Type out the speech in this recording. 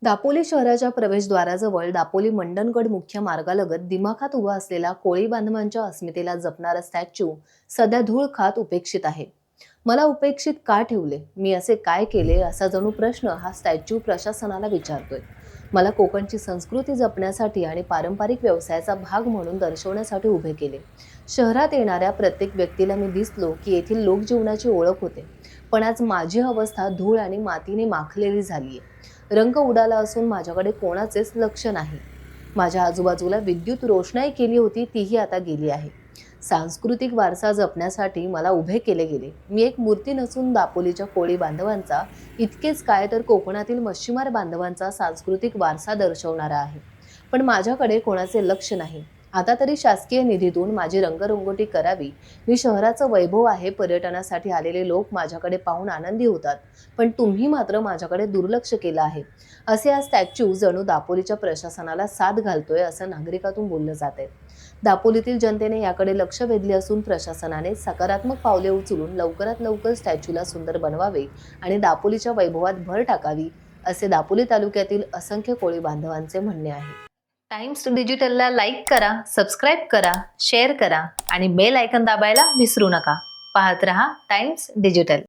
दापोली शहराच्या प्रवेशद्वाराजवळ दापोली मंडणगड मुख्य मार्गालगत दिमाखात उभा असलेला कोळी बांधवांच्या अस्मितेला जपणारा स्टॅच्यू सध्या धूळ खात उपेक्षित आहे. मला उपेक्षित का ठेवले, मी असे काय केले, असा जणू प्रश्न हा स्टॅच्यू प्रशासनाला विचारतोय. मला कोकणची संस्कृती जपण्यासाठी आणि पारंपरिक व्यवसायाचा भाग म्हणून दर्शवण्यासाठी उभे केले. शहरात येणाऱ्या प्रत्येक व्यक्तीला मी दिसलो की येथील लोकजीवनाची ओळख होते. पण आज माझी अवस्था धूळ आणि मातीने माखलेली झालीये. रंग उडाला असून माझ्याकडे कोणाचेच लक्ष नाही. माझ्या आजूबाजूला विद्युत रोषणाई केली होती, तीही आता गेली आहे. सांस्कृतिक वारसा जपण्यासाठी मला उभे केले गेले. मी एक मूर्ती नसून दापोलीच्या कोळी बांधवांचा, इतकेच काय तर कोकणातील मच्छीमार बांधवांचा सांस्कृतिक वारसा दर्शवणारा आहे. पण माझ्याकडे कोणाचे लक्ष नाही. आता तरी शासकीय निधीतून माझी रंगरंगोटी करावी. मी शहराचं वैभव आहे, पर्यटनासाठी आलेले लोक माझ्याकडे पाहून आनंदी होतात. पण तुम्ही मात्र माझ्याकडे दुर्लक्ष केलं आहे. असे हा स्टॅच्यू जणू दापोलीच्या प्रशासनाला साथ घालतोय असं नागरिकातून बोललं जात आहे. दापोलीतील जनतेने याकडे लक्ष वेधले असून प्रशासनाने सकारात्मक पावले उचलून लवकरात लवकर स्टॅच्यूला सुंदर बनवावे आणि दापोलीच्या वैभवात भर टाकावी, असे दापोली तालुक्यातील असंख्य कोळी बांधवांचे म्हणणे आहे. टाइम्स डिजिटलला लाईक करा, सबस्क्राईब करा, शेअर करा आणि बेल आयकॉन दाबायला विसरू नका. पाहत रहा टाइम्स डिजिटल.